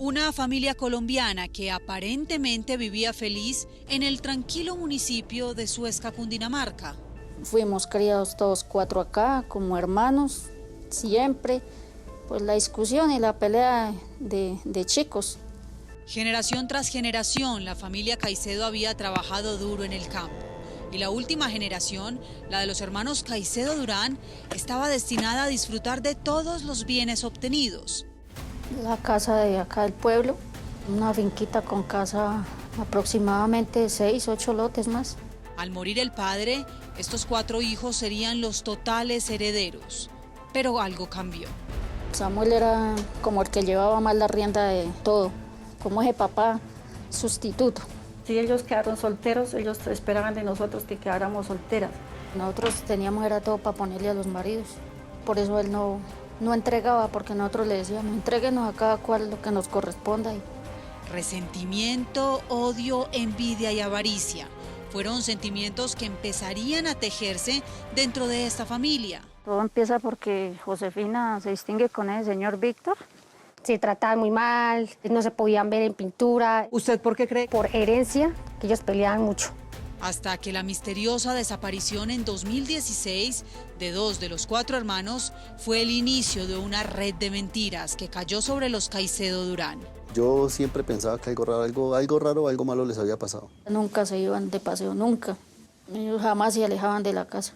Una familia colombiana que aparentemente vivía feliz en el tranquilo municipio de Suezca, Cundinamarca. Fuimos criados todos cuatro acá, como hermanos, siempre. Pues la discusión y la pelea de chicos. Generación tras generación, la familia Caicedo había trabajado duro en el campo. Y la última generación, la de los hermanos Caicedo Durán, estaba destinada a disfrutar de todos los bienes obtenidos. La casa de acá del pueblo, una finquita con casa aproximadamente 6, 8 lotes más. Al morir el padre, estos 4 hijos serían los totales herederos. Pero algo cambió. Samuel era como el que llevaba más la rienda de todo, como ese papá sustituto. Si ellos quedaron solteros, ellos esperaban de nosotros que quedáramos solteras. Nosotros teníamos era todo para ponerle a los maridos. Por eso él no entregaba, porque nosotros le decíamos, entréguenos a cada cual lo que nos corresponda. Resentimiento, odio, envidia y avaricia fueron sentimientos que empezarían a tejerse dentro de esta familia. Todo empieza porque Josefina se distingue con el señor Víctor. Se trataban muy mal, no se podían ver en pintura. ¿Usted por qué cree? Por herencia, que ellos peleaban mucho. Hasta que la misteriosa desaparición en 2016 de 2 de los 4 hermanos fue el inicio de una red de mentiras que cayó sobre los Caicedo Durán. Yo siempre pensaba que algo raro, algo malo les había pasado. Nunca se iban de paseo, nunca. Ellos jamás se alejaban de la casa.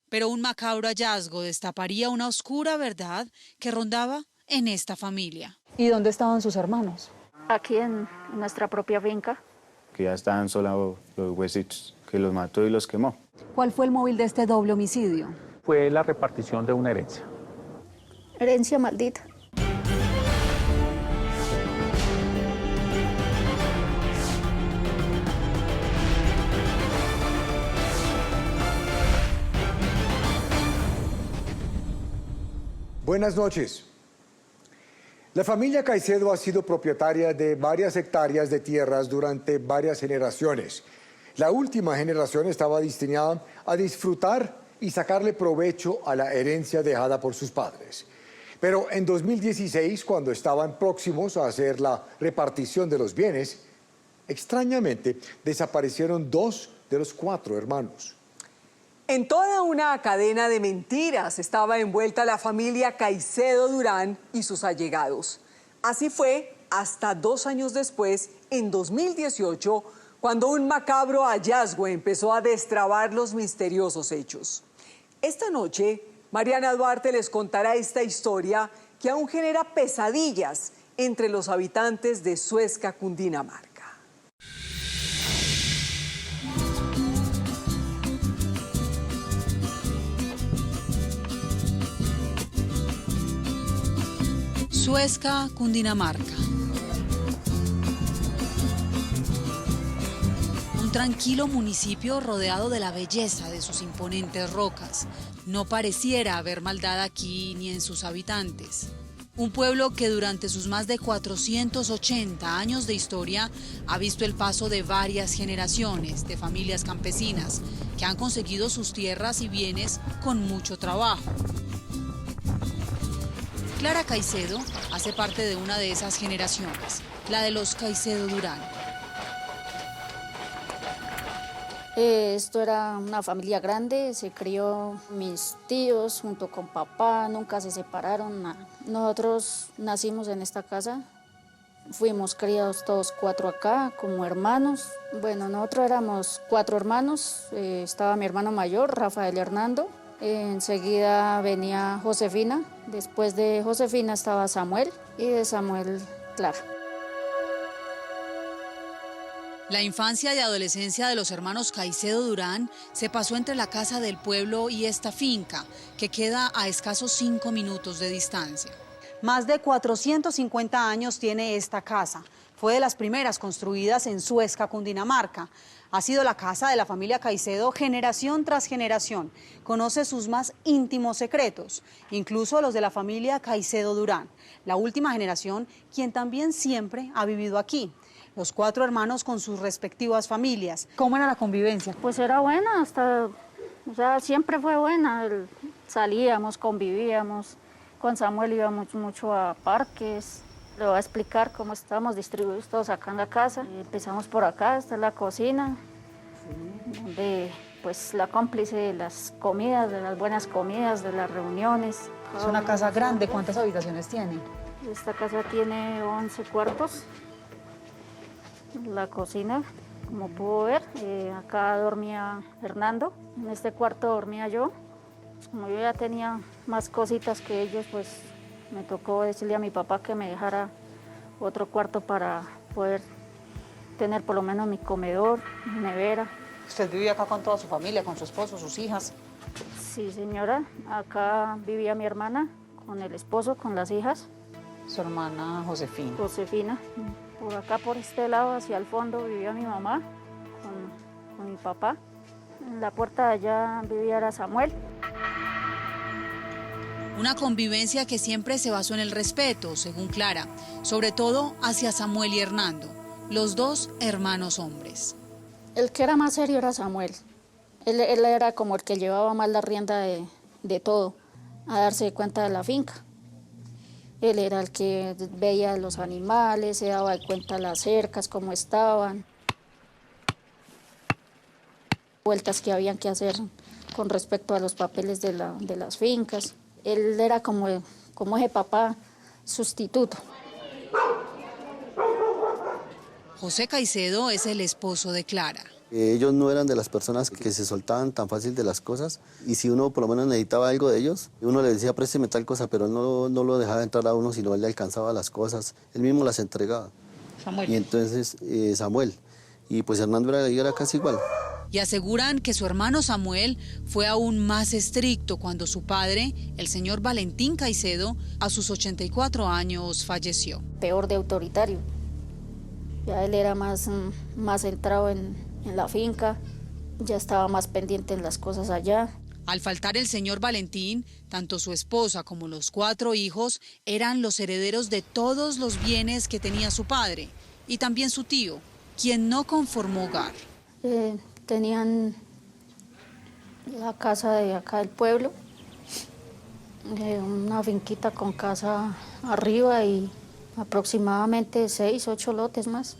Pero un macabro hallazgo destaparía una oscura verdad que rondaba en esta familia. ¿Y dónde estaban sus hermanos? Aquí en nuestra propia finca. Que ya estaban solo los huesitos, que los mató y los quemó. ¿Cuál fue el móvil de este doble homicidio? Fue la repartición de una herencia. Herencia maldita. Buenas noches. La familia Caicedo ha sido propietaria de varias hectáreas de tierras durante varias generaciones. La última generación estaba destinada a disfrutar y sacarle provecho a la herencia dejada por sus padres. Pero en 2016, cuando estaban próximos a hacer la repartición de los bienes, extrañamente desaparecieron 2 de los 4 hermanos. En toda una cadena de mentiras estaba envuelta la familia Caicedo Durán y sus allegados. Así fue hasta 2 años después, en 2018, cuando un macabro hallazgo empezó a destrabar los misteriosos hechos. Esta noche, Mariana Duarte les contará esta historia que aún genera pesadillas entre los habitantes de Suezca, Cundinamarca. Suezca, Cundinamarca. Un tranquilo municipio rodeado de la belleza de sus imponentes rocas. No pareciera haber maldad aquí ni en sus habitantes. Un pueblo que durante sus más de 480 años de historia ha visto el paso de varias generaciones de familias campesinas que han conseguido sus tierras y bienes con mucho trabajo. Clara Caicedo hace parte de una de esas generaciones, la de los Caicedo Durán. Esto era una familia grande, se crió mis tíos junto con papá, nunca se separaron, nada. Nosotros nacimos en esta casa, fuimos criados todos 4 acá como hermanos. Bueno, nosotros éramos 4 hermanos, estaba mi hermano mayor, Rafael Hernando. Enseguida venía Josefina, después de Josefina estaba Samuel y de Samuel, Clara. La infancia y adolescencia de los hermanos Caicedo Durán se pasó entre la casa del pueblo y esta finca, que queda a escasos 5 minutos de distancia. Más de 450 años tiene esta casa. Fue de las primeras construidas en Suezca, Cundinamarca. Ha sido la casa de la familia Caicedo generación tras generación. Conoce sus más íntimos secretos, incluso los de la familia Caicedo Durán, la última generación, quien también siempre ha vivido aquí. Los 4 hermanos con sus respectivas familias. ¿Cómo era la convivencia? Pues era buena, siempre fue buena. Salíamos, convivíamos. Con Samuel íbamos mucho a parques. Le voy a explicar cómo estamos distribuidos todos acá en la casa. Empezamos por acá, esta es la cocina, donde pues la cómplice de las comidas, de las buenas comidas, de las reuniones. Es una casa grande, ¿cuántas habitaciones tiene? Esta casa tiene 11 cuartos. La cocina, como pudo ver, acá dormía Hernando, en este cuarto dormía yo. Como yo ya tenía más cositas que ellos, pues me tocó decirle a mi papá que me dejara otro cuarto para poder tener por lo menos mi comedor, mi nevera. ¿Usted vivía acá con toda su familia, con su esposo, sus hijas? Sí, señora, acá vivía mi hermana con el esposo, con las hijas. Su hermana Josefina. Josefina. Por acá, por este lado, hacia el fondo, vivía mi mamá con mi papá. En la puerta de allá vivía era Samuel. Una convivencia que siempre se basó en el respeto, según Clara, sobre todo hacia Samuel y Hernando, los dos hermanos hombres. El que era más serio era Samuel. Él era como el que llevaba más la rienda de todo, a darse cuenta de la finca. Él era el que veía los animales, se daba cuenta las cercas, cómo estaban, vueltas que habían que hacer con respecto a los papeles de las fincas. Él era como ese papá sustituto. José Caicedo es el esposo de Clara. Ellos no eran de las personas que se soltaban tan fácil de las cosas, y si uno por lo menos necesitaba algo de ellos, uno le decía présteme tal cosa, pero no lo dejaba entrar a uno, sino él le alcanzaba las cosas, él mismo las entregaba. Samuel. Y entonces Samuel, y pues Hernando era casi igual. Y aseguran que su hermano Samuel fue aún más estricto cuando su padre, el señor Valentín Caicedo, a sus 84 años falleció. Peor de autoritario. Ya él era más centrado en la finca, ya estaba más pendiente en las cosas allá. Al faltar el señor Valentín, tanto su esposa como los 4 hijos eran los herederos de todos los bienes que tenía su padre, y también su tío, quien no conformó hogar. Tenían la casa de acá del pueblo, una finquita con casa arriba y aproximadamente 6, 8 lotes más.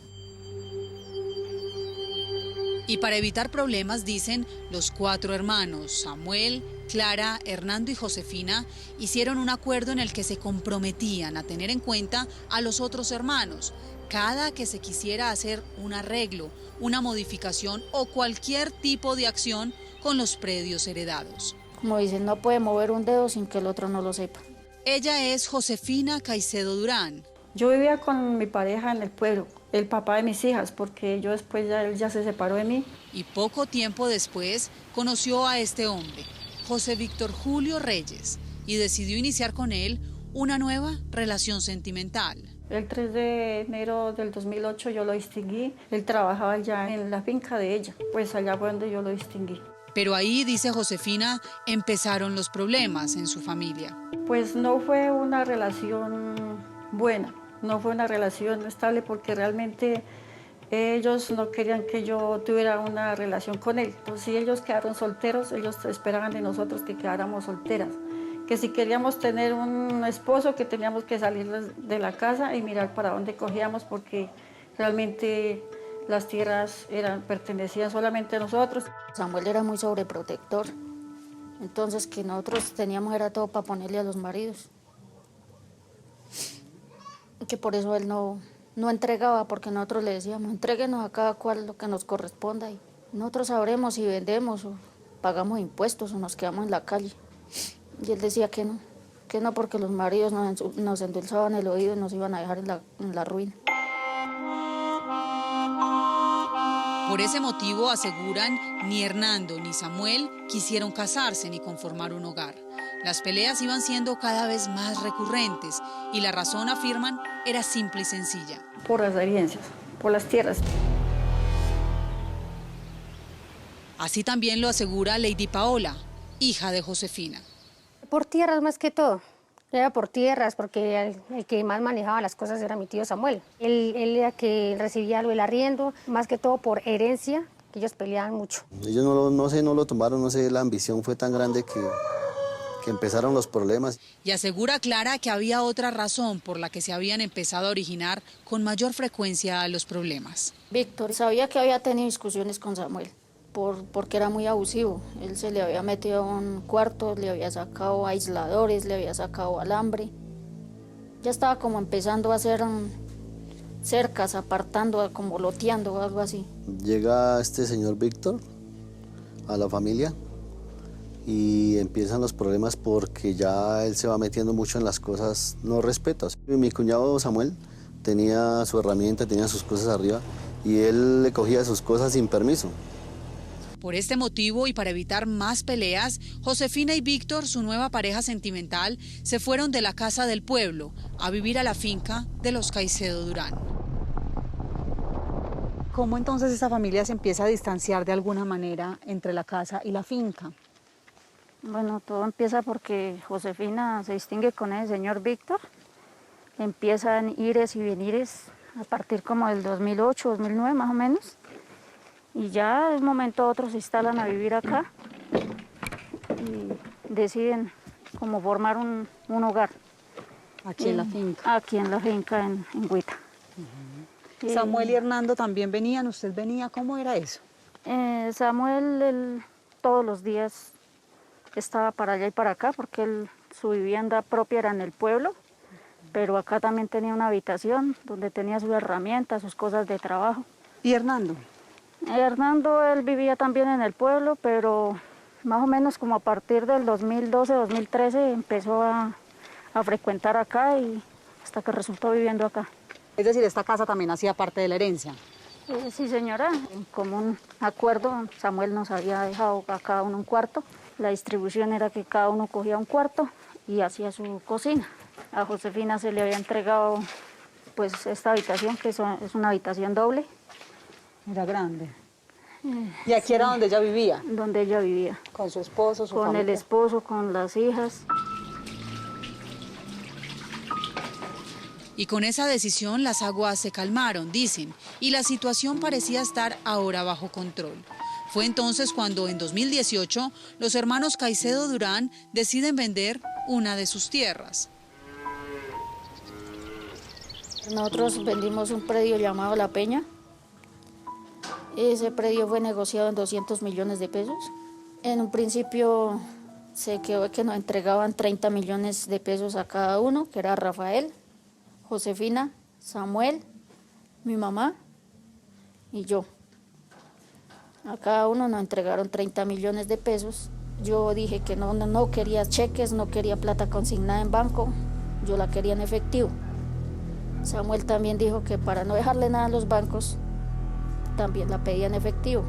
Y para evitar problemas, dicen, los 4 hermanos, Samuel, Clara, Hernando y Josefina, hicieron un acuerdo en el que se comprometían a tener en cuenta a los otros hermanos, cada que se quisiera hacer un arreglo, una modificación o cualquier tipo de acción con los predios heredados. Como dicen, no puede mover un dedo sin que el otro no lo sepa. Ella es Josefina Caicedo Durán. Yo vivía con mi pareja en el pueblo, el papá de mis hijas, porque yo después él ya se separó de mí. Y poco tiempo después conoció a este hombre, José Víctor Julio Reyes, y decidió iniciar con él una nueva relación sentimental. El 3 de enero del 2008 yo lo distinguí, él trabajaba ya en la finca de ella, pues allá fue donde yo lo distinguí. Pero ahí, dice Josefina, empezaron los problemas en su familia. Pues no fue una relación buena, no fue una relación estable porque realmente ellos no querían que yo tuviera una relación con él. Entonces, si ellos quedaron solteros, ellos esperaban de nosotros que quedáramos solteras. Que si queríamos tener un esposo, que teníamos que salir de la casa y mirar para dónde cogíamos, porque realmente las tierras pertenecían solamente a nosotros. Samuel era muy sobreprotector, entonces que nosotros teníamos era todo para ponerle a los maridos. Que por eso él no entregaba, porque nosotros le decíamos, entréguenos a cada cual lo que nos corresponda y nosotros sabremos si vendemos o pagamos impuestos o nos quedamos en la calle. Y él decía que no porque los maridos nos endulzaban el oído y nos iban a dejar en la ruina. Por ese motivo, aseguran, ni Hernando ni Samuel quisieron casarse ni conformar un hogar. Las peleas iban siendo cada vez más recurrentes y la razón, afirman, era simple y sencilla. Por las herencias, por las tierras. Así también lo asegura Lady Paola, hija de Josefina. Por tierras más que todo. Era por tierras, porque el que más manejaba las cosas era mi tío Samuel. Él era que recibía lo del arriendo, más que todo por herencia, que ellos peleaban mucho. Ellos no lo tomaron, no sé, la ambición fue tan grande que que empezaron los problemas. Y asegura Clara que había otra razón por la que se habían empezado a originar con mayor frecuencia los problemas. Víctor sabía que había tenido discusiones con Samuel porque era muy abusivo. Él se le había metido a un cuarto, le había sacado aisladores, le había sacado alambre. Ya estaba como empezando a hacer cercas, apartando, como loteando o algo así. Llega este señor Víctor a la familia y empiezan los problemas porque ya él se va metiendo mucho en las cosas no respetas. Mi cuñado Samuel tenía su herramienta, tenía sus cosas arriba y él le cogía sus cosas sin permiso. Por este motivo y para evitar más peleas, Josefina y Víctor, su nueva pareja sentimental, se fueron de la casa del pueblo a vivir a la finca de los Caicedo Durán. ¿Cómo entonces esa familia se empieza a distanciar de alguna manera entre la casa y la finca? Bueno, todo empieza porque Josefina se distingue con el señor Víctor. Empiezan ires y venires a partir como del 2008, 2009 más o menos. Y ya de un momento a otro se instalan a vivir acá y deciden como formar un hogar. Aquí en la finca. Aquí en la finca en Huita. Samuel y Hernando también venían, ¿usted venía? ¿Cómo era eso? Samuel él, todos los días estaba para allá y para acá porque su vivienda propia era en el pueblo, pero acá también tenía una habitación donde tenía sus herramientas, sus cosas de trabajo. ¿Y Hernando? Hernando, él vivía también en el pueblo, pero más o menos como a partir del 2012-2013 empezó a frecuentar acá y hasta que resultó viviendo acá. Es decir, esta casa también hacía parte de la herencia. Sí, señora. En común acuerdo, Samuel nos había dejado a cada uno un cuarto. La distribución era que cada uno cogía un cuarto y hacía su cocina. A Josefina se le había entregado pues esta habitación, que es una habitación doble. Era grande. ¿Y aquí era donde ella vivía? Donde ella vivía. ¿Con su esposo, su familia? Con el esposo, con las hijas. Y con esa decisión las aguas se calmaron, dicen, y la situación parecía estar ahora bajo control. Fue entonces cuando en 2018 los hermanos Caicedo Durán deciden vender una de sus tierras. Nosotros vendimos un predio llamado La Peña. Ese predio fue negociado en 200 millones de pesos. En un principio se quedó que nos entregaban 30 millones de pesos a cada uno, que era Rafael, Josefina, Samuel, mi mamá y yo. A cada uno nos entregaron 30 millones de pesos. Yo dije que no quería cheques, no quería plata consignada en banco, yo la quería en efectivo. Samuel también dijo que para no dejarle nada a los bancos, también la pedía en efectivo.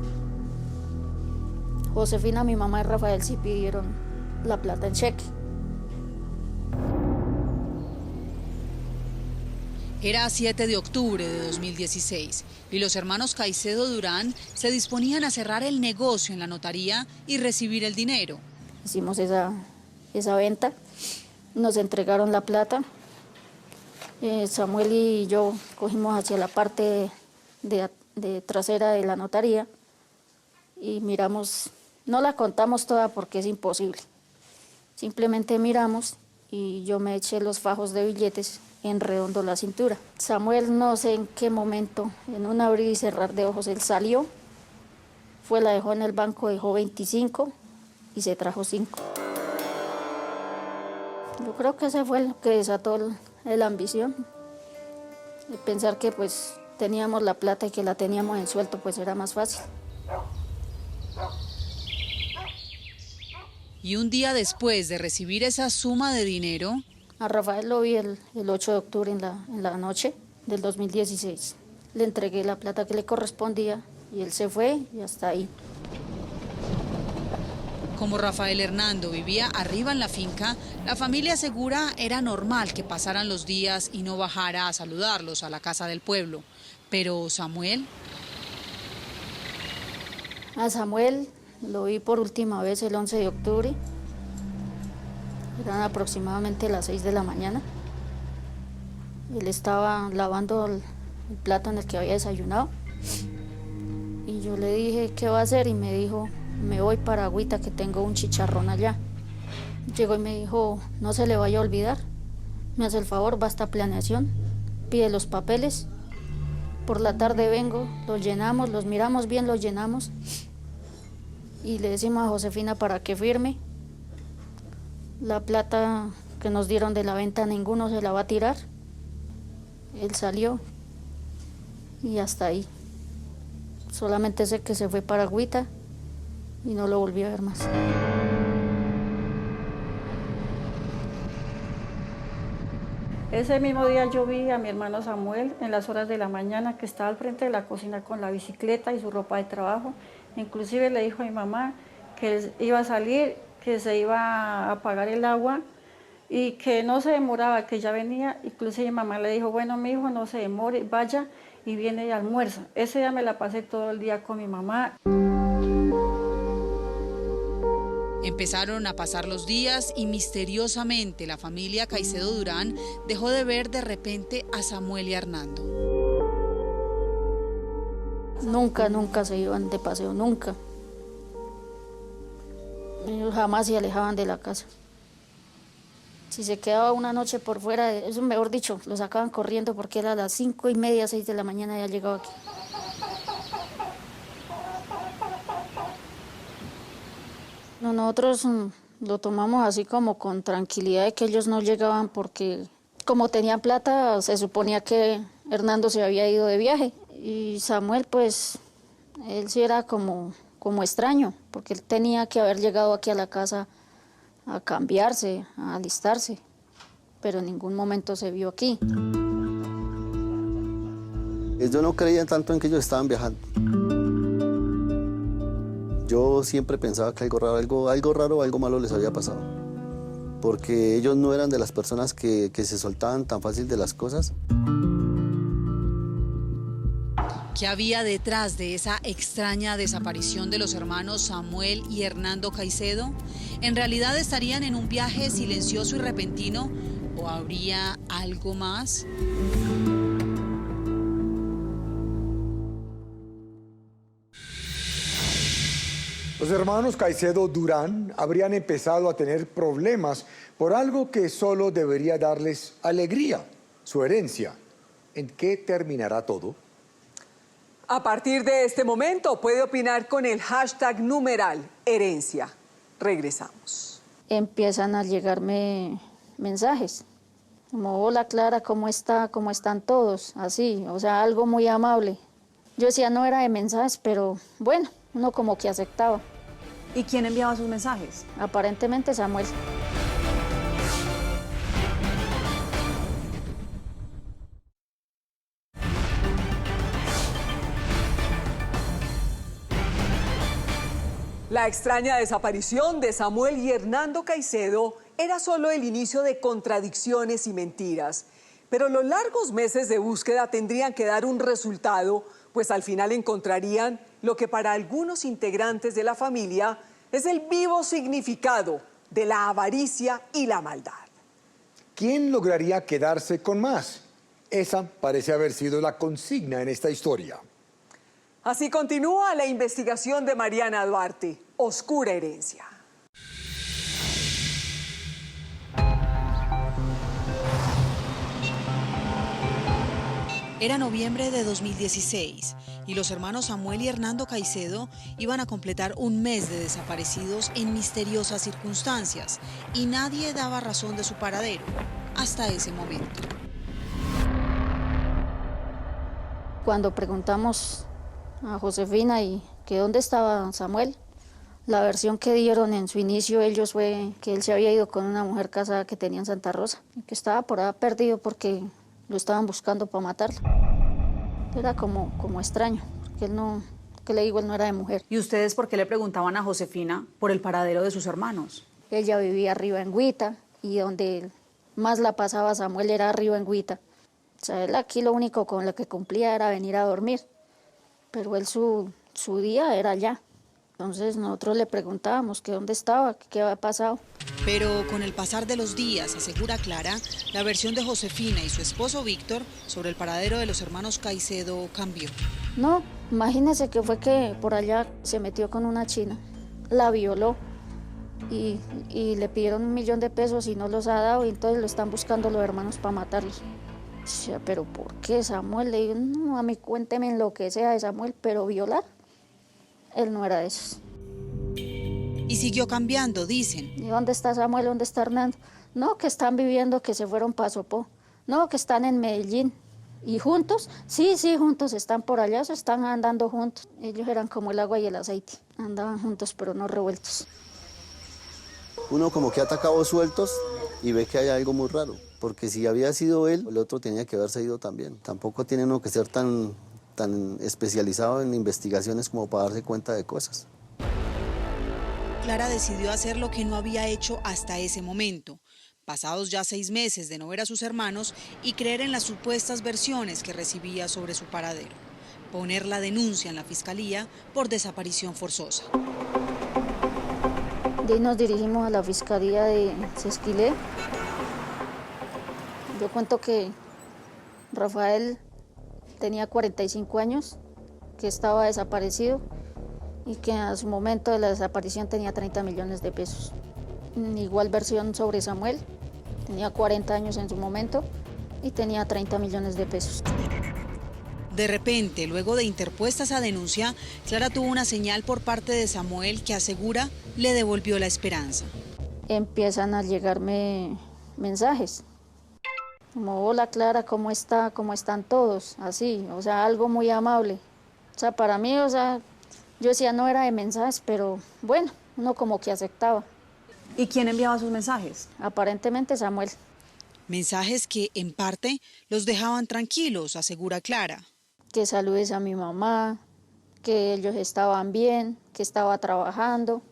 Josefina, mi mamá y Rafael sí pidieron la plata en cheque. Era 7 de octubre de 2016 y los hermanos Caicedo Durán se disponían a cerrar el negocio en la notaría y recibir el dinero. Hicimos esa venta, nos entregaron la plata. Samuel y yo cogimos hacia la parte de trasera de la notaría y miramos, no la contamos toda porque es imposible. Simplemente miramos y yo me eché los fajos de billetes en redondo la cintura. Samuel no sé en qué momento, en un abrir y cerrar de ojos, él salió, la dejó en el banco, dejó 25 y se trajo 5. Yo creo que ese fue lo que desató la ambición, de pensar que pues teníamos la plata y que la teníamos en suelto, pues era más fácil. Y un día después de recibir esa suma de dinero, a Rafael lo vi el 8 de octubre en la noche del 2016. Le entregué la plata que le correspondía y él se fue y hasta ahí. Como Rafael Hernando vivía arriba en la finca, la familia asegura era normal que pasaran los días y no bajara a saludarlos a la casa del pueblo. Pero Samuel... A Samuel lo vi por última vez el 11 de octubre. Eran aproximadamente las 6 de la mañana. Él estaba lavando el plato en el que había desayunado. Y yo le dije, ¿qué va a hacer? Y me dijo, me voy para Agüita, que tengo un chicharrón allá. Llegó y me dijo, no se le vaya a olvidar, me hace el favor, va a esta planeación, pide los papeles, por la tarde vengo, los llenamos, los miramos bien, los llenamos y le decimos a Josefina para que firme. La plata que nos dieron de la venta ninguno se la va a tirar. Él salió y hasta ahí. Solamente sé que se fue para Agüita y no lo volví a ver más. Ese mismo día yo vi a mi hermano Samuel en las horas de la mañana que estaba al frente de la cocina con la bicicleta y su ropa de trabajo. Inclusive le dijo a mi mamá que iba a salir, que se iba a apagar el agua y que no se demoraba, que ya venía. Inclusive mi mamá le dijo, bueno, mi hijo, no se demore, vaya y viene y almuerza. Ese día me la pasé todo el día con mi mamá. Empezaron a pasar los días y misteriosamente la familia Caicedo Durán dejó de ver de repente a Samuel y a Hernando. Nunca se iban de paseo, nunca. Ellos jamás se alejaban de la casa. Si se quedaba una noche por fuera, eso mejor dicho, lo sacaban corriendo porque era a las 5:30, 6 de la mañana ya llegaba aquí. No, nosotros lo tomamos así como con tranquilidad de que ellos no llegaban porque como tenían plata se suponía que Hernando se había ido de viaje y Samuel pues él sí era como extraño porque él tenía que haber llegado aquí a la casa a cambiarse, a alistarse, pero en ningún momento se vio aquí. Yo no creía tanto en que ellos estaban viajando. Yo siempre pensaba que algo raro, algo malo les había pasado. Porque ellos no eran de las personas que se soltaban tan fácil de las cosas. ¿Qué había detrás de esa extraña desaparición de los hermanos Samuel y Hernando Caicedo? ¿En realidad estarían en un viaje silencioso y repentino o habría algo más? Los hermanos Caicedo Durán habrían empezado a tener problemas por algo que solo debería darles alegría, su herencia. ¿En qué terminará todo? A partir de este momento puede opinar con el hashtag #herencia. Regresamos. Empiezan a llegarme mensajes, como hola Clara, ¿cómo está? ¿Cómo están todos? Así, o sea, algo muy amable. Yo decía no era de mensajes, pero bueno, uno como que aceptaba. ¿Y quién enviaba sus mensajes? Aparentemente Samuel. La extraña desaparición de Samuel y Hernando Caicedo era solo el inicio de contradicciones y mentiras. Pero los largos meses de búsqueda tendrían que dar un resultado, pues al final encontrarían lo que para algunos integrantes de la familia es el vivo significado de la avaricia y la maldad. ¿Quién lograría quedarse con más? Esa parece haber sido la consigna en esta historia. Así continúa la investigación de Mariana Duarte, Oscura Herencia. Era noviembre de 2016 y los hermanos Samuel y Hernando Caicedo iban a completar un mes de desaparecidos en misteriosas circunstancias y nadie daba razón de su paradero hasta ese momento. Cuando preguntamos a Josefina y que dónde estaba Samuel, la versión que dieron en su inicio ellos fue que él se había ido con una mujer casada que tenía en Santa Rosa y que estaba por ahí perdido porque lo estaban buscando para matarlo. Era como extraño, porque él no, que le digo, él no era de mujer. ¿Y ustedes por qué le preguntaban a Josefina por el paradero de sus hermanos? Ella vivía arriba en Huita y donde más la pasaba Samuel era arriba en Huita. O sea, él aquí lo único con lo que cumplía era venir a dormir, pero él su día era allá. Entonces nosotros le preguntábamos que dónde estaba, que qué había pasado. Pero con el pasar de los días, asegura Clara, la versión de Josefina y su esposo Víctor sobre el paradero de los hermanos Caicedo cambió. No, imagínese que fue que por allá se metió con una china, la violó y le pidieron 1 millón de pesos y no los ha dado, y entonces lo están buscando los hermanos para matarlos. O sea, ¿pero por qué, Samuel? Le digo, no, a mí cuénteme en lo que sea de Samuel, pero violar, él no era de esos. Y siguió cambiando, dicen. ¿Y dónde está Samuel? ¿Dónde está Hernando? No, que están viviendo, que se fueron para Sopó. No, que están en Medellín. ¿Y juntos? Sí, juntos, están por allá, se están andando juntos. Ellos eran como el agua y el aceite, andaban juntos pero no revueltos. Uno como que ata cabos sueltos y ve que hay algo muy raro, porque si había sido él, el otro tenía que haberse ido también. Tampoco tiene uno que ser tan especializado en investigaciones como para darse cuenta de cosas. Clara decidió hacer lo que no había hecho hasta ese momento. Pasados ya 6 meses de no ver a sus hermanos y creer en las supuestas versiones que recibía sobre su paradero. Poner la denuncia en la fiscalía por desaparición forzosa. De ahí nos dirigimos a la fiscalía de Sesquilé. Yo cuento que Rafael tenía 45 años, que estaba desaparecido y que a su momento de la desaparición tenía 30 millones de pesos. Igual versión sobre Samuel. Tenía 40 años en su momento y tenía 30 millones de pesos. De repente, luego de interpuesta esa denuncia, Clara tuvo una señal por parte de Samuel que asegura le devolvió la esperanza. Empiezan a llegarme mensajes, como hola Clara, ¿cómo está? ¿Cómo están todos? Así, o sea, algo muy amable. O sea, para mí, o sea, yo decía no era de mensajes, pero bueno, uno como que aceptaba. ¿Y quién enviaba sus mensajes? Aparentemente Samuel. Mensajes que, en parte, los dejaban tranquilos, asegura Clara. Que saludes a mi mamá, que ellos estaban bien, que estaba trabajando.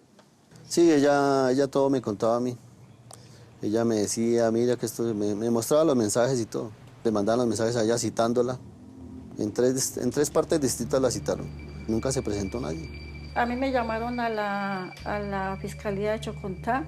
Sí, ella todo me contaba a mí. Ella me decía, mira que esto, me mostraba los mensajes y todo. Le mandaban los mensajes a ella citándola. En tres partes distintas la citaron. Nunca se presentó nadie. A mí me llamaron a la Fiscalía de Chocontá.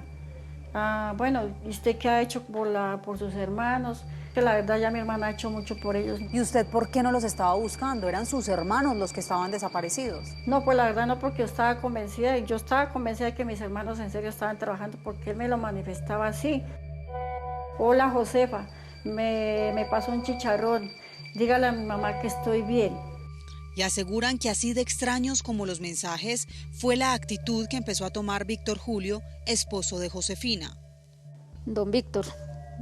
Bueno, ¿y usted qué ha hecho por sus hermanos? Que la verdad ya mi hermana ha hecho mucho por ellos. ¿Y usted por qué no los estaba buscando? ¿Eran sus hermanos los que estaban desaparecidos? No, pues la verdad no, porque yo estaba convencida de que mis hermanos en serio estaban trabajando, porque él me lo manifestaba así. Hola Josefa, me pasó un chicharrón, dígale a mi mamá que estoy bien. Y aseguran que así de extraños como los mensajes fue la actitud que empezó a tomar Víctor Julio, esposo de Josefina. Don Víctor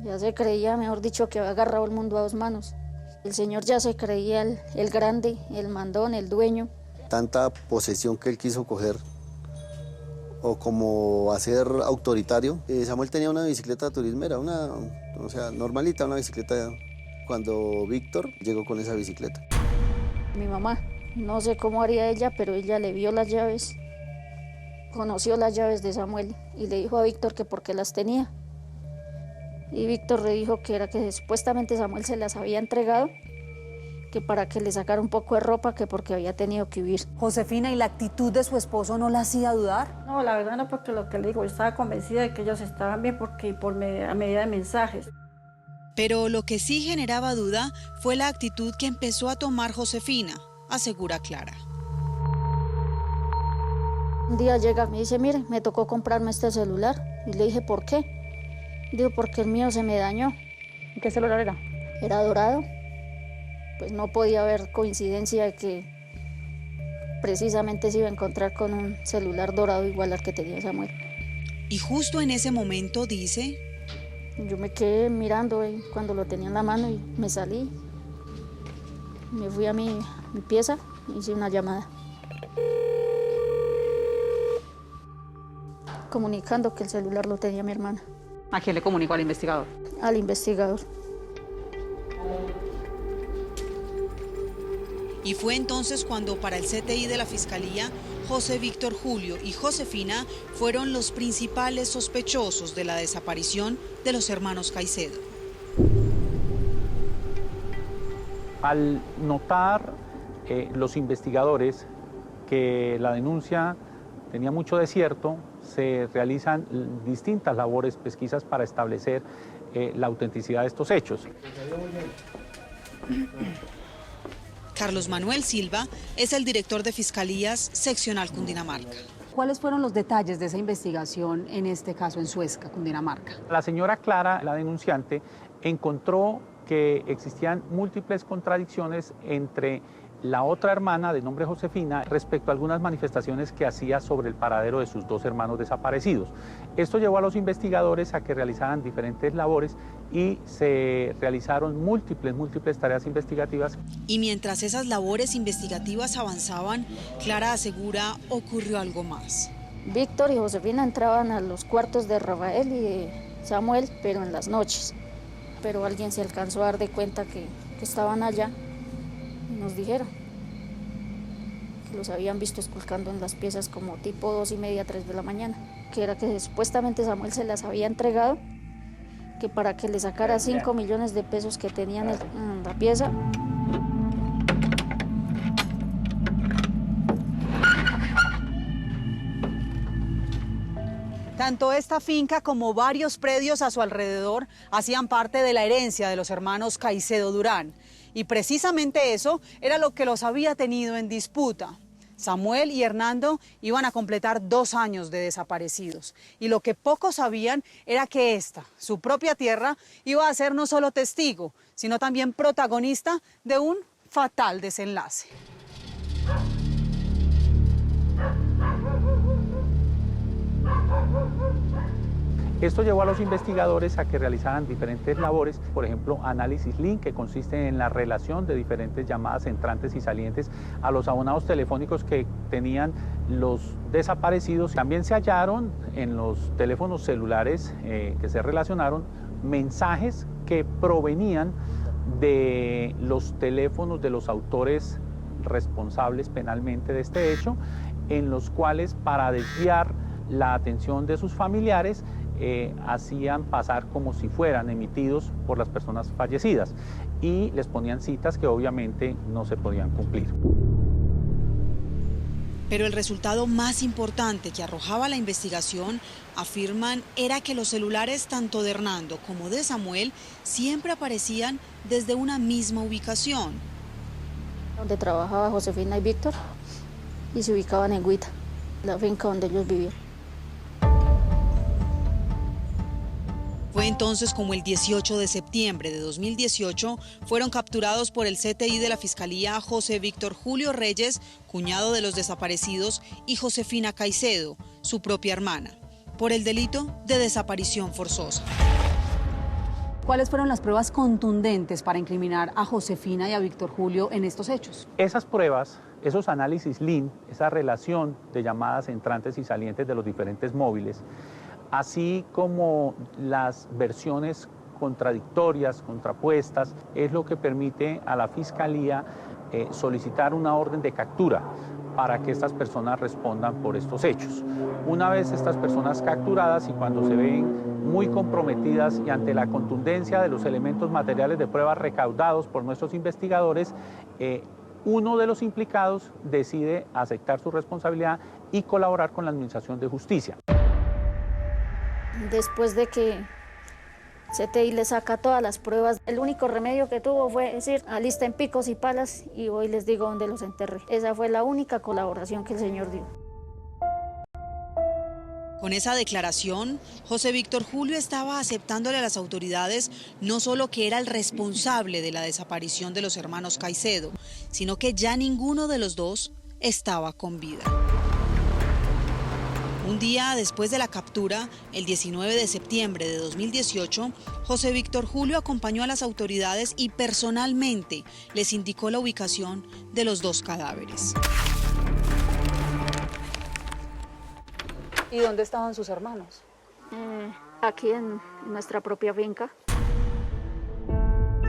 ya se creía, mejor dicho, que había agarrado el mundo a 2 manos. El señor ya se creía el grande, el mandón, el dueño. Tanta posesión que él quiso coger o como hacer autoritario. Samuel tenía una bicicleta turismera, o sea, normalita, una bicicleta, cuando Víctor llegó con esa bicicleta. Mi mamá, no sé cómo haría ella, pero ella le vio las llaves, conoció las llaves de Samuel y le dijo a Víctor que por qué las tenía. Y Víctor le dijo que era que supuestamente Samuel se las había entregado, que para que le sacara un poco de ropa, que porque había tenido que huir. Josefina, ¿y la actitud de su esposo no la hacía dudar? No, la verdad no, porque lo que le digo, yo estaba convencida de que ellos estaban bien a medida de mensajes. Pero lo que sí generaba duda fue la actitud que empezó a tomar Josefina, asegura Clara. Un día llega y me dice, mire, me tocó comprarme este celular. Y le dije, ¿por qué? Digo, porque el mío se me dañó. ¿Qué celular era? Era dorado. Pues no podía haber coincidencia de que precisamente se iba a encontrar con un celular dorado igual al que tenía Samuel. Y justo en ese momento dice... Yo me quedé mirando cuando lo tenía en la mano y me salí. Me fui a mi pieza y hice una llamada. Comunicando que el celular lo tenía mi hermana. ¿A quién le comunicó? ¿Al investigador? Al investigador. Y fue entonces cuando para el CTI de la Fiscalía, José Víctor Julio y Josefina fueron los principales sospechosos de la desaparición de los hermanos Caicedo. Al notar los investigadores que la denuncia tenía mucho desierto, se realizan distintas labores, pesquisas para establecer la autenticidad de estos hechos. Carlos Manuel Silva es el director de Fiscalías Seccional Cundinamarca. ¿Cuáles fueron los detalles de esa investigación en este caso en Suezca, Cundinamarca? La señora Clara, la denunciante, encontró que existían múltiples contradicciones entre la otra hermana de nombre Josefina respecto a algunas manifestaciones que hacía sobre el paradero de sus dos hermanos desaparecidos. Esto llevó a los investigadores a que realizaran diferentes labores y se realizaron múltiples tareas investigativas. Y mientras esas labores investigativas avanzaban, Clara asegura ocurrió algo más. Víctor y Josefina entraban a los cuartos de Rafael y de Samuel, pero en las noches. Pero alguien se alcanzó a dar de cuenta que estaban allá. Nos dijeron que los habían visto esculcando en las piezas como tipo 2:30, 3 de la mañana, que era que supuestamente Samuel se las había entregado, que para que le sacara 5 millones de pesos que tenían en la pieza. Tanto esta finca como varios predios a su alrededor hacían parte de la herencia de los hermanos Caicedo Durán. Y precisamente eso era lo que los había tenido en disputa. Samuel y Hernando iban a completar 2 años de desaparecidos. Y lo que pocos sabían era que esta, su propia tierra, iba a ser no solo testigo, sino también protagonista de un fatal desenlace. Esto llevó a los investigadores a que realizaran diferentes labores, por ejemplo, análisis link, que consiste en la relación de diferentes llamadas entrantes y salientes a los abonados telefónicos que tenían los desaparecidos. También se hallaron en los teléfonos celulares que se relacionaron mensajes que provenían de los teléfonos de los autores responsables penalmente de este hecho, en los cuales, para desviar la atención de sus familiares, hacían pasar como si fueran emitidos por las personas fallecidas y les ponían citas que obviamente no se podían cumplir. Pero el resultado más importante que arrojaba la investigación, afirman, era que los celulares tanto de Hernando como de Samuel siempre aparecían desde una misma ubicación. Donde trabajaba Josefina y Víctor, y se ubicaban en Huita, la finca donde ellos vivían. Fue entonces como el 18 de septiembre de 2018 fueron capturados por el CTI de la Fiscalía José Víctor Julio Reyes, cuñado de los desaparecidos, y Josefina Caicedo, su propia hermana, por el delito de desaparición forzosa. ¿Cuáles fueron las pruebas contundentes para incriminar a Josefina y a Víctor Julio en estos hechos? Esas pruebas, esos análisis LIN, esa relación de llamadas entrantes y salientes de los diferentes móviles, así como las versiones contradictorias, contrapuestas, es lo que permite a la Fiscalía solicitar una orden de captura para que estas personas respondan por estos hechos. Una vez estas personas capturadas y cuando se ven muy comprometidas y ante la contundencia de los elementos materiales de prueba recaudados por nuestros investigadores, uno de los implicados decide aceptar su responsabilidad y colaborar con la Administración de Justicia. Después de que CTI le saca todas las pruebas, el único remedio que tuvo fue decir, alisten picos y palas y voy y les digo dónde los enterré. Esa fue la única colaboración que el señor dio. Con esa declaración, José Víctor Julio estaba aceptándole a las autoridades no solo que era el responsable de la desaparición de los hermanos Caicedo, sino que ya ninguno de los dos estaba con vida. Un día después de la captura, el 19 de septiembre de 2018, José Víctor Julio acompañó a las autoridades y personalmente les indicó la ubicación de los dos cadáveres. ¿Y dónde estaban sus hermanos? Aquí en nuestra propia finca.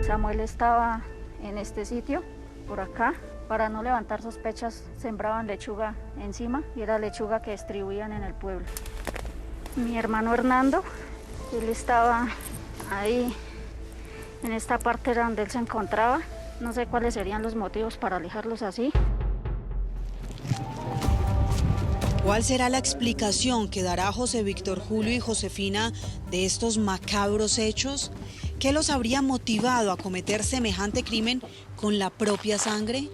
Samuel estaba en este sitio, por acá. Para no levantar sospechas, sembraban lechuga encima y era lechuga que distribuían en el pueblo. Mi hermano Hernando, él estaba ahí, en esta parte era donde él se encontraba. No sé cuáles serían los motivos para alejarlos así. ¿Cuál será la explicación que dará José Víctor Julio y Josefina de estos macabros hechos? ¿Qué los habría motivado a cometer semejante crimen con la propia sangre?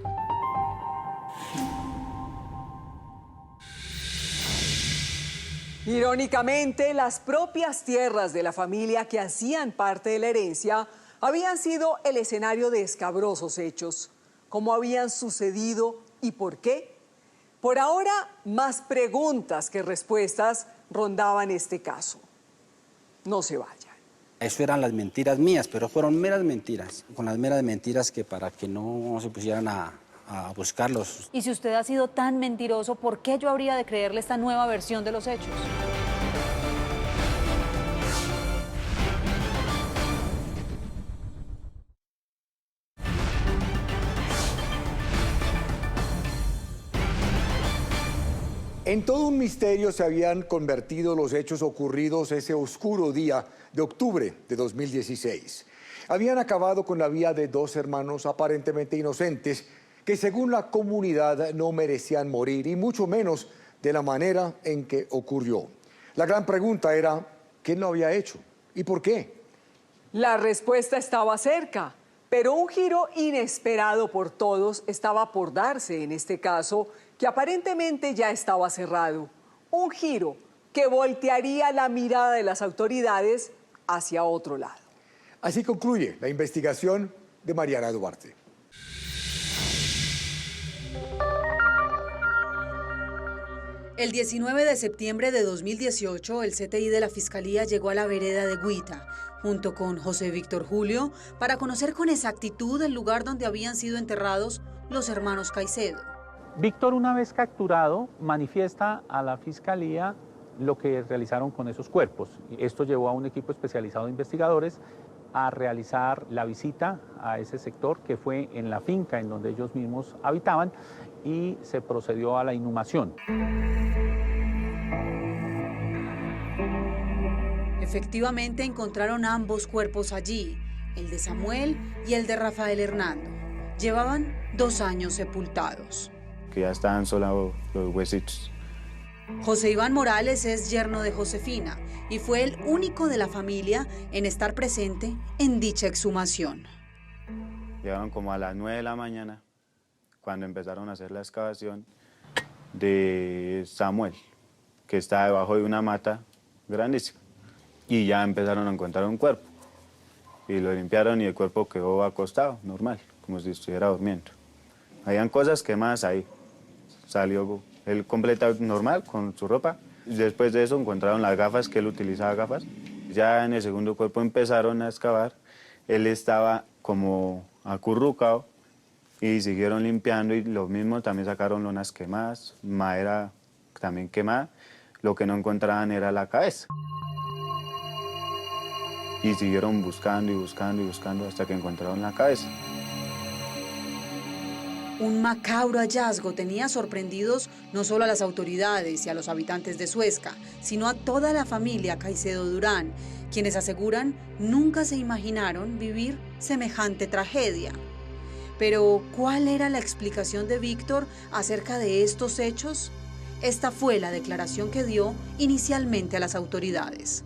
Irónicamente, las propias tierras de la familia que hacían parte de la herencia habían sido el escenario de escabrosos hechos. ¿Cómo habían sucedido y por qué? Por ahora, más preguntas que respuestas rondaban este caso. No se vayan. Eso eran las mentiras mías, pero fueron meras mentiras, con las meras mentiras que para que no se pusieran a buscarlos. Y si usted ha sido tan mentiroso, ¿por qué yo habría de creerle esta nueva versión de los hechos? En todo un misterio se habían convertido los hechos ocurridos ese oscuro día de octubre de 2016. Habían acabado con la vida de dos hermanos aparentemente inocentes que según la comunidad no merecían morir y mucho menos de la manera en que ocurrió. La gran pregunta era, ¿quién lo había hecho y por qué? La respuesta estaba cerca, pero un giro inesperado por todos estaba por darse en este caso, que aparentemente ya estaba cerrado. Un giro que voltearía la mirada de las autoridades hacia otro lado. Así concluye la investigación de Mariana Duarte. El 19 de septiembre de 2018, el CTI de la Fiscalía llegó a la vereda de Guita, junto con José Víctor Julio, para conocer con exactitud el lugar donde habían sido enterrados los hermanos Caicedo. Víctor, una vez capturado, manifiesta a la Fiscalía lo que realizaron con esos cuerpos. Esto llevó a un equipo especializado de investigadores a realizar la visita a ese sector que fue en la finca en donde ellos mismos habitaban y se procedió a la inhumación. Efectivamente encontraron ambos cuerpos allí, el de Samuel y el de Rafael Hernando. Llevaban 2 años sepultados. Que ya estaban solados los huesitos. José Iván Morales es yerno de Josefina y fue el único de la familia en estar presente en dicha exhumación. Llegaron como a las 9 de la mañana cuando empezaron a hacer la excavación de Samuel, que está debajo de una mata grandísima. Y ya empezaron a encontrar un cuerpo. Y lo limpiaron y el cuerpo quedó acostado, normal, como si estuviera durmiendo. Habían cosas quemadas ahí. Salió él completamente normal, con su ropa. Después de eso encontraron las gafas, que él utilizaba gafas. Ya en el segundo cuerpo empezaron a excavar. Él estaba como acurrucado y siguieron limpiando y lo mismo, también sacaron lonas quemadas, madera también quemada. Lo que no encontraban era la cabeza. Y siguieron buscando y buscando y buscando hasta que encontraron la cabeza. Un macabro hallazgo tenía sorprendidos no solo a las autoridades y a los habitantes de Suezca, sino a toda la familia Caicedo Durán, quienes aseguran nunca se imaginaron vivir semejante tragedia. Pero, ¿cuál era la explicación de Víctor acerca de estos hechos? Esta fue la declaración que dio inicialmente a las autoridades.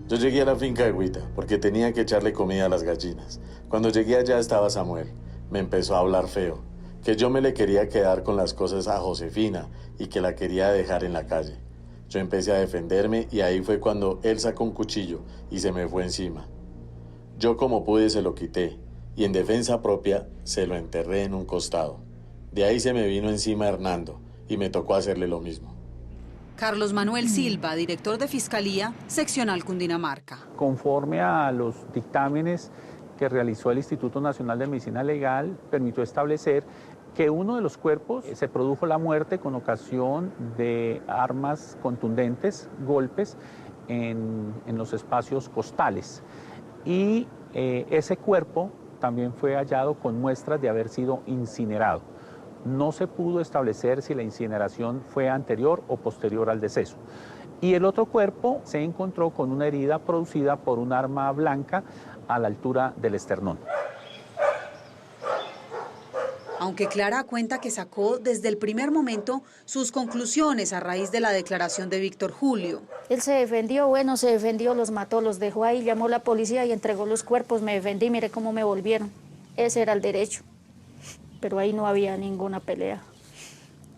Yo llegué a la finca de Guita porque tenía que echarle comida a las gallinas. Cuando llegué allá estaba Samuel. Me empezó a hablar feo, que yo me le quería quedar con las cosas a Josefina y que la quería dejar en la calle. Yo empecé a defenderme y ahí fue cuando él sacó un cuchillo y se me fue encima. Yo como pude se lo quité y en defensa propia se lo enterré en un costado. De ahí se me vino encima Hernando y me tocó hacerle lo mismo. Carlos Manuel Silva, director de Fiscalía, Seccional Cundinamarca. Conforme a los dictámenes que realizó el Instituto Nacional de Medicina Legal, permitió establecer que uno de los cuerpos se produjo la muerte con ocasión de armas contundentes, golpes en los espacios costales. Y ese cuerpo también fue hallado con muestras de haber sido incinerado. No se pudo establecer si la incineración fue anterior o posterior al deceso. Y el otro cuerpo se encontró con una herida producida por un arma blanca a la altura del esternón. Aunque Clara cuenta que sacó desde el primer momento sus conclusiones a raíz de la declaración de Víctor Julio. Él se defendió, se defendió, los mató, los dejó ahí, llamó a la policía y entregó los cuerpos, me defendí, mire cómo me volvieron. Ese era el derecho. Pero ahí no había ninguna pelea.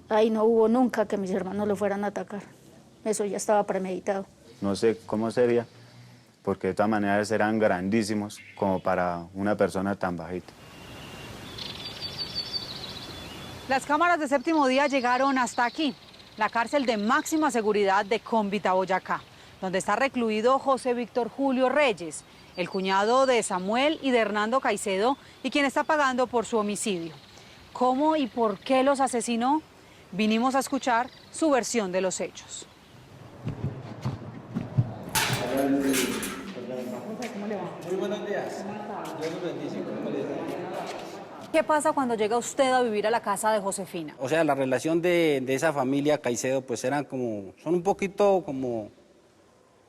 Ahí no hubo nunca que mis hermanos lo fueran a atacar. eso ya estaba premeditado. No sé cómo sería, porque de todas maneras eran grandísimos como para una persona tan bajita. Las cámaras de Séptimo Día llegaron hasta aquí, la cárcel de máxima seguridad de Cómbita, Boyacá, donde está recluido José Víctor Julio Reyes, el cuñado de Samuel y de Hernando Caicedo, y quien está pagando por su homicidio. ¿Cómo y por qué los asesinó? Vinimos a escuchar su versión de los hechos. Muy buenos días. Dios los bendice. ¿Qué pasa cuando llega usted a vivir a la casa de Josefina? O sea, la relación de esa familia Caicedo, pues son un poquito como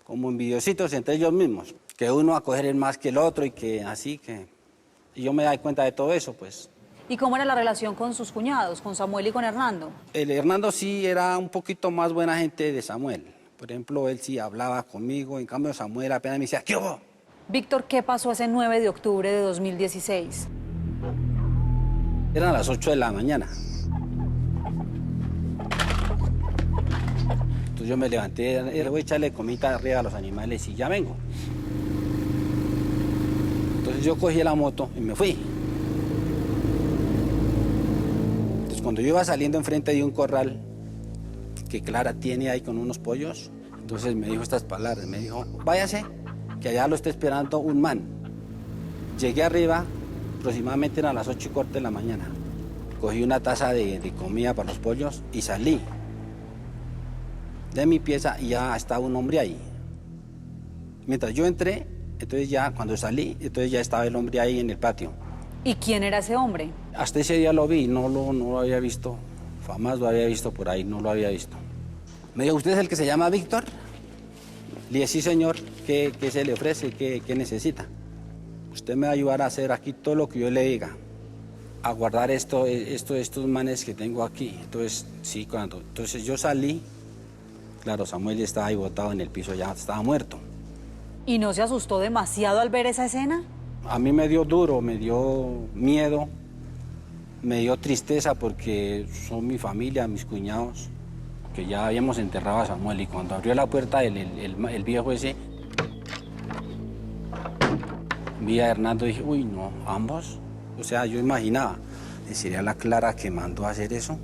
envidiositos entre ellos mismos. Que uno a coger es más que el otro y que así que... Y yo me doy cuenta de todo eso, pues. ¿Y cómo era la relación con sus cuñados, con Samuel y con Hernando? El Hernando sí era un poquito más buena gente de Samuel. Por ejemplo, él sí hablaba conmigo, en cambio Samuel apenas me decía, ¿qué hubo? Víctor, ¿qué pasó ese 9 de octubre de 2016? Eran las 8 de la mañana. Entonces yo me levanté, voy a echarle comida arriba a los animales y ya vengo. Entonces yo cogí la moto y me fui. Entonces cuando yo iba saliendo enfrente de un corral que Clara tiene ahí con unos pollos, entonces me dijo estas palabras, me dijo, váyase, que allá lo está esperando un man. Llegué arriba, aproximadamente eran las 8:15 de la mañana. Cogí una taza de comida para los pollos y salí de mi pieza y ya estaba un hombre ahí. Mientras yo entré, entonces ya cuando salí, entonces ya estaba el hombre ahí en el patio. ¿Y quién era ese hombre? Hasta ese día lo vi, no lo había visto, jamás lo había visto por ahí, no lo había visto. Me dijo, ¿usted es el que se llama Víctor? Le dije, sí señor, ¿qué se le ofrece? ¿Qué necesita? Usted me va a ayudar a hacer aquí todo lo que yo le diga, a guardar estos manes que tengo aquí. Entonces, sí, entonces yo salí, claro, Samuel ya estaba ahí botado en el piso, ya estaba muerto. ¿Y no se asustó demasiado al ver esa escena? A mí me dio duro, me dio miedo, me dio tristeza porque son mi familia, mis cuñados, que ya habíamos enterrado a Samuel y cuando abrió la puerta el viejo ese, vi a Hernando y dije, uy, no, ambos. O sea, yo imaginaba, ¿sería la Clara que mandó a hacer eso?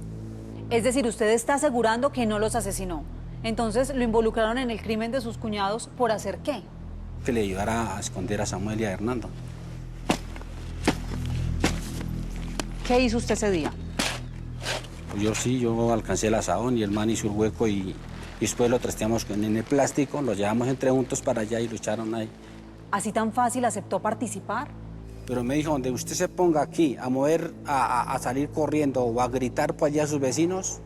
Es decir, usted está asegurando que no los asesinó. Entonces, ¿lo involucraron en el crimen de sus cuñados por hacer qué? Que le ayudara a esconder a Samuel y a Hernando. ¿Qué hizo usted ese día? Pues yo alcancé el asadón y el man hizo el hueco y después lo trasteamos en el plástico, lo llevamos entre juntos para allá y lo echaron ahí. ¿Así tan fácil aceptó participar? Pero me dijo, donde usted se ponga aquí a mover, a salir corriendo o a gritar por allá a sus vecinos,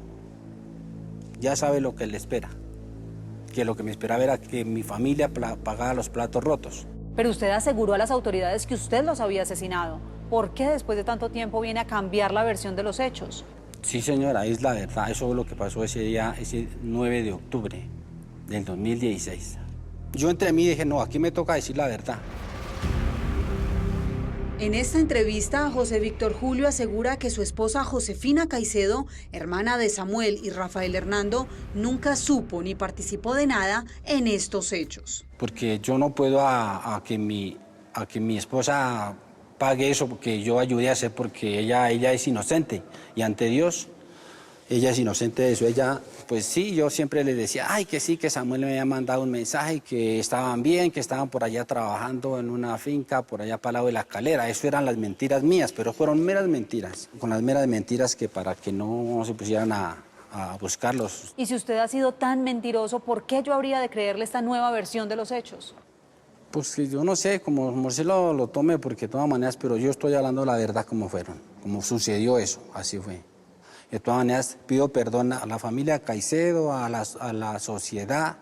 ya sabe lo que le espera. Que lo que me esperaba era que mi familia pagara los platos rotos. Pero usted aseguró a las autoridades que usted los había asesinado. ¿Por qué después de tanto tiempo viene a cambiar la versión de los hechos? Sí, señora, es la verdad. Eso es lo que pasó ese día, ese 9 de octubre del 2016. Yo entre mí dije, no, aquí me toca decir la verdad. En esta entrevista, José Víctor Julio asegura que su esposa Josefina Caicedo, hermana de Samuel y Rafael Hernando, nunca supo ni participó de nada en estos hechos. Porque yo no puedo a que mi esposa pague eso porque yo ayudé a hacer, porque ella es inocente y ante Dios ella es inocente de eso. Ella, pues sí, yo siempre le decía, ay, que sí, que Samuel me había mandado un mensaje, que estaban bien, que estaban por allá trabajando en una finca, por allá para el lado de la Calera. Eso eran las mentiras mías, pero fueron meras mentiras, con las meras mentiras que para que no se pusieran a buscarlos. Y si usted ha sido tan mentiroso, ¿por qué yo habría de creerle esta nueva versión de los hechos? Pues que yo no sé cómo se lo tome, porque de todas maneras, pero yo estoy hablando la verdad como fueron, como sucedió eso, así fue. De todas maneras, pido perdón a la familia Caicedo, a la sociedad.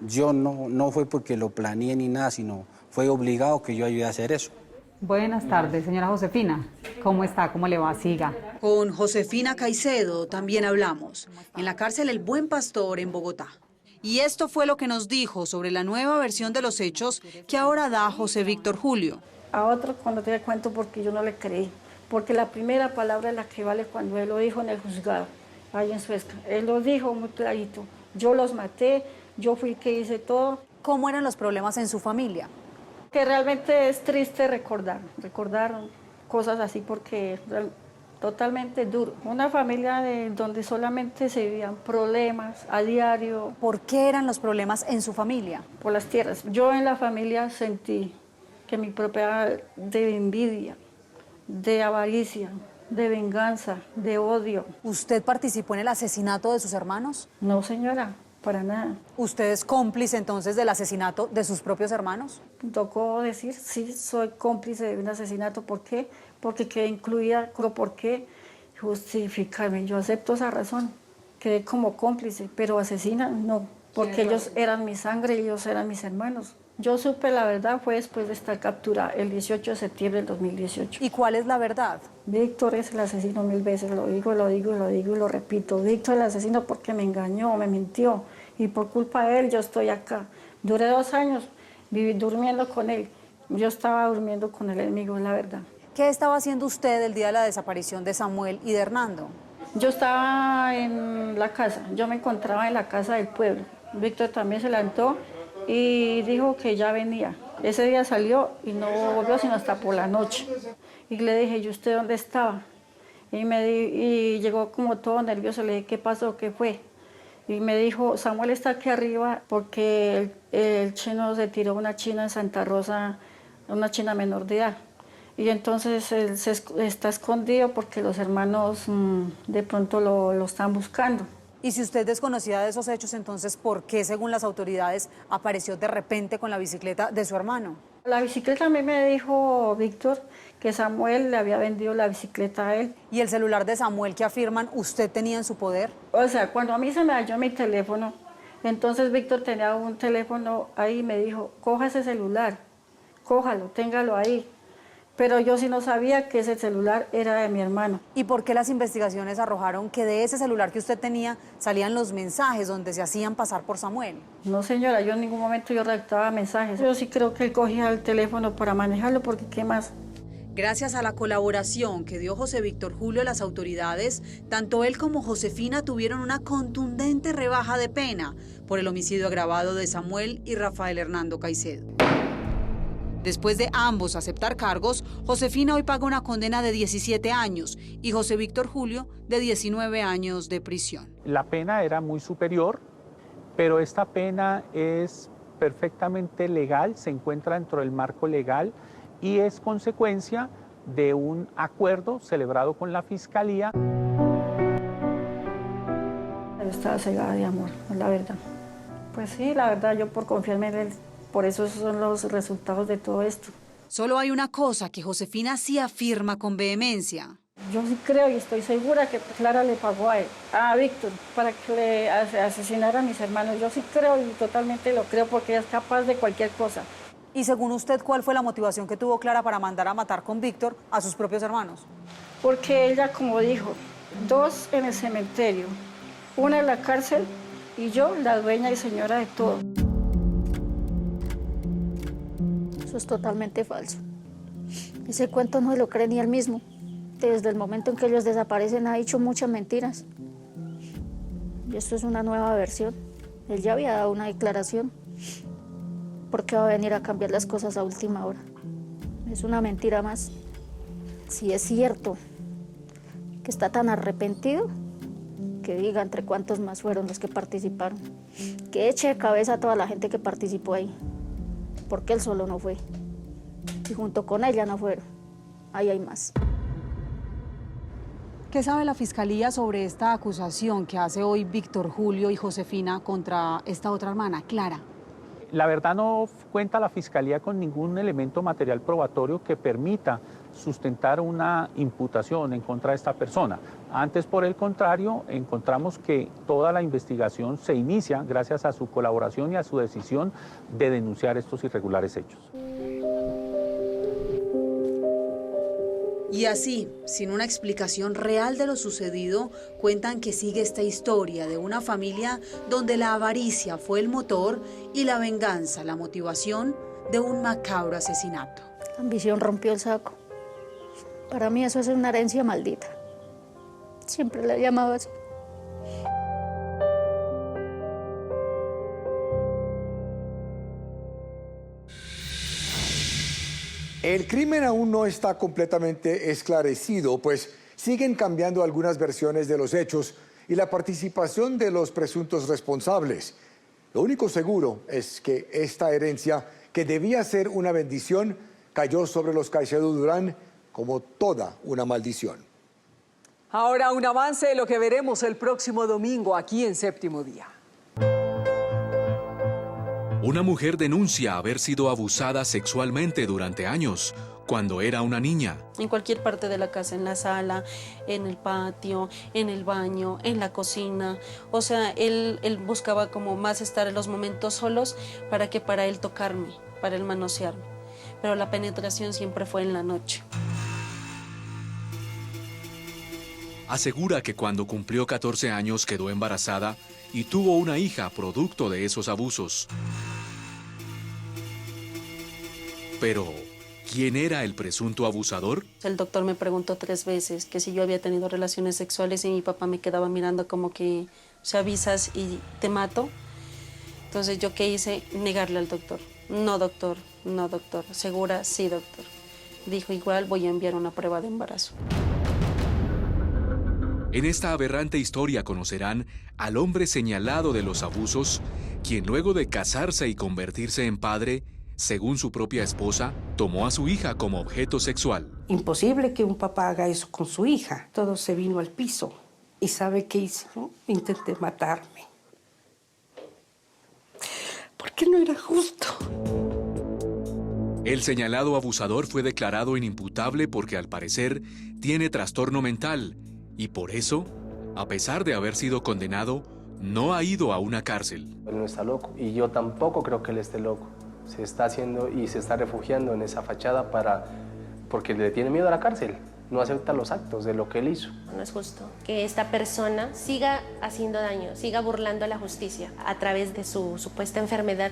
Yo no fue porque lo planeé ni nada, sino fue obligado que yo ayudé a hacer eso. Buenas tardes, señora Josefina. ¿Cómo está? ¿Cómo le va? Siga. Con Josefina Caicedo también hablamos, en la cárcel El Buen Pastor en Bogotá. Y esto fue lo que nos dijo sobre la nueva versión de los hechos que ahora da José Víctor Julio. A otro cuando te cuento porque yo no le creí. Porque la primera palabra es la que vale cuando él lo dijo en el juzgado, ahí en Suezca. Él lo dijo muy clarito. yo los maté, yo fui el que hice todo. ¿Cómo eran los problemas en su familia? Que realmente es triste recordar cosas así porque totalmente duro. Una familia donde solamente se vivían problemas a diario. ¿Por qué eran los problemas en su familia? Por las tierras. Yo en la familia sentí que mi propiedad de envidia, de avaricia, de venganza, de odio. ¿Usted participó en el asesinato de sus hermanos? No, señora, para nada. ¿Usted es cómplice entonces del asesinato de sus propios hermanos? Tocó decir, sí, soy cómplice de un asesinato. ¿Por qué? Porque quedé incluida. ¿Por qué? Justificarme. Yo acepto esa razón. Quedé como cómplice, pero asesina no, porque ellos eran mi sangre y ellos eran mis hermanos. Yo supe la verdad fue después de estar capturada el 18 de septiembre del 2018. ¿Y cuál es la verdad? Víctor es el asesino 1000 veces, lo digo y lo repito. Víctor es el asesino porque me engañó, me mintió y por culpa de él yo estoy acá. Duré 2 años durmiendo con él. Yo estaba durmiendo con el enemigo, es la verdad. ¿Qué estaba haciendo usted el día de la desaparición de Samuel y de Hernando? Yo estaba en la casa, yo me encontraba en la casa del pueblo. Víctor también se levantó y dijo que ya venía. Ese día salió y no volvió sino hasta por la noche. Y le dije, ¿y usted dónde estaba? Y llegó como todo nervioso, le dije, ¿qué pasó? ¿Qué fue? Y me dijo, Samuel está aquí arriba porque el chino se tiró una china en Santa Rosa, una china menor de edad. Y entonces él está escondido porque los hermanos de pronto lo están buscando. Y si usted desconocía de esos hechos, entonces, ¿por qué, según las autoridades, apareció de repente con la bicicleta de su hermano? La bicicleta a mí me dijo Víctor que Samuel le había vendido la bicicleta a él. ¿Y el celular de Samuel que afirman usted tenía en su poder? O sea, cuando a mí se me halló mi teléfono, entonces Víctor tenía un teléfono ahí y me dijo, coja ese celular, cójalo, téngalo ahí. Pero yo sí no sabía que ese celular era de mi hermano. ¿Y por qué las investigaciones arrojaron que de ese celular que usted tenía salían los mensajes donde se hacían pasar por Samuel? No, señora, yo en ningún momento yo redactaba mensajes. Yo sí creo que él cogía el teléfono para manejarlo, porque ¿qué más? Gracias a la colaboración que dio José Víctor Julio a las autoridades, tanto él como Josefina tuvieron una contundente rebaja de pena por el homicidio agravado de Samuel y Rafael Hernando Caicedo. Después de ambos aceptar cargos, Josefina hoy paga una condena de 17 años y José Víctor Julio de 19 años de prisión. La pena era muy superior, pero esta pena es perfectamente legal, se encuentra dentro del marco legal y es consecuencia de un acuerdo celebrado con la Fiscalía. Yo estaba cegada de amor, la verdad. Pues sí, la verdad, yo por confiarme en él. Por eso son los resultados de todo esto. Solo hay una cosa que Josefina sí afirma con vehemencia. Yo sí creo y estoy segura que Clara le pagó a Víctor para que le asesinara a mis hermanos. Yo sí creo y totalmente lo creo porque ella es capaz de cualquier cosa. Y según usted, ¿cuál fue la motivación que tuvo Clara para mandar a matar con Víctor a sus propios hermanos? Porque ella, como dijo, 2 en el cementerio, 1 en la cárcel y yo, la dueña y señora de todo. Eso es totalmente falso. Ese cuento no lo cree ni él mismo. Desde el momento en que ellos desaparecen ha dicho muchas mentiras. Y esto es una nueva versión. Él ya había dado una declaración. ¿Por qué va a venir a cambiar las cosas a última hora? Es una mentira más. Si es cierto que está tan arrepentido, que diga entre cuántos más fueron los que participaron. Que eche de cabeza a toda la gente que participó ahí. Porque él solo no fue. Y junto con ella no fueron. Ahí hay más. ¿Qué sabe la Fiscalía sobre esta acusación que hace hoy Víctor Julio y Josefina contra esta otra hermana, Clara? La verdad no cuenta la Fiscalía con ningún elemento material probatorio que permita sustentar una imputación en contra de esta persona. Antes, por el contrario, encontramos que toda la investigación se inicia gracias a su colaboración y a su decisión de denunciar estos irregulares hechos. Y así, sin una explicación real de lo sucedido, cuentan que sigue esta historia de una familia donde la avaricia fue el motor y la venganza la motivación de un macabro asesinato. La ambición rompió el saco. Para mí eso es una herencia maldita. Siempre la he llamado así. El crimen aún no está completamente esclarecido, pues siguen cambiando algunas versiones de los hechos y la participación de los presuntos responsables. Lo único seguro es que esta herencia, que debía ser una bendición, cayó sobre los Caicedo Durán como toda una maldición. Ahora un avance de lo que veremos el próximo domingo aquí en Séptimo Día. Una mujer denuncia haber sido abusada sexualmente durante años, cuando era una niña. En cualquier parte de la casa, en la sala, en el patio, en el baño, en la cocina. O sea, él buscaba como más estar en los momentos solos para él tocarme, para él manosearme. Pero la penetración siempre fue en la noche. Asegura que cuando cumplió 14 años quedó embarazada y tuvo una hija producto de esos abusos. Pero, ¿quién era el presunto abusador? El doctor me preguntó 3 veces que si yo había tenido relaciones sexuales y mi papá me quedaba mirando como que, se avisas y te mato. Entonces, ¿yo qué hice? Negarle al doctor. No, doctor, no, doctor. ¿Segura? Sí, doctor. Dijo, igual voy a enviar una prueba de embarazo. En esta aberrante historia conocerán al hombre señalado de los abusos, quien luego de casarse y convertirse en padre, según su propia esposa, tomó a su hija como objeto sexual. Imposible que un papá haga eso con su hija. Todo se vino al piso. ¿Y sabe qué hizo? Intenté matarme. Porque no era justo. El señalado abusador fue declarado inimputable porque al parecer tiene trastorno mental y por eso, a pesar de haber sido condenado, no ha ido a una cárcel. Él no está loco y yo tampoco creo que él esté loco. Se está haciendo y se está refugiando en esa fachada porque le tiene miedo a la cárcel. No acepta los actos de lo que él hizo. No es justo que esta persona siga haciendo daño, siga burlando a la justicia a través de su supuesta enfermedad.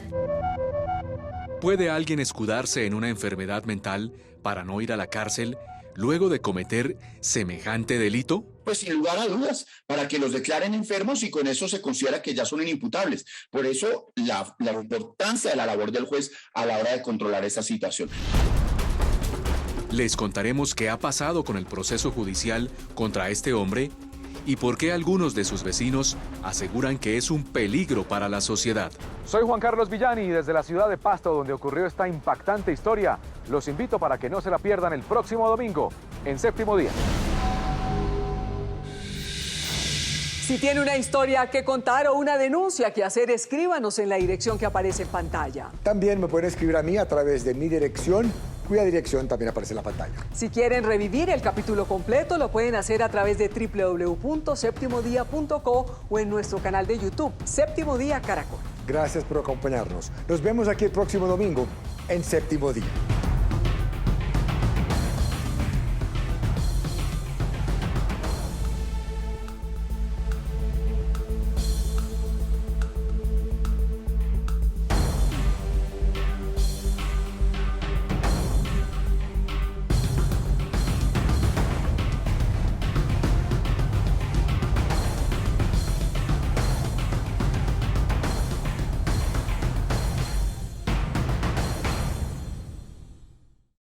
¿Puede alguien escudarse en una enfermedad mental para no ir a la cárcel luego de cometer semejante delito? Pues sin lugar a dudas, para que los declaren enfermos y con eso se considera que ya son inimputables. Por eso la importancia de la labor del juez a la hora de controlar esa situación. Les contaremos qué ha pasado con el proceso judicial contra este hombre y por qué algunos de sus vecinos aseguran que es un peligro para la sociedad. Soy Juan Carlos Villani y desde la ciudad de Pasto, donde ocurrió esta impactante historia, los invito para que no se la pierdan el próximo domingo en Séptimo Día. Si tiene una historia que contar o una denuncia que hacer, escríbanos en la dirección que aparece en pantalla. También me pueden escribir a mí a través de mi dirección, cuya dirección también aparece en la pantalla. Si quieren revivir el capítulo completo, lo pueden hacer a través de www.septimodia.co o en nuestro canal de YouTube, Séptimo Día Caracol. Gracias por acompañarnos. Nos vemos aquí el próximo domingo en Séptimo Día.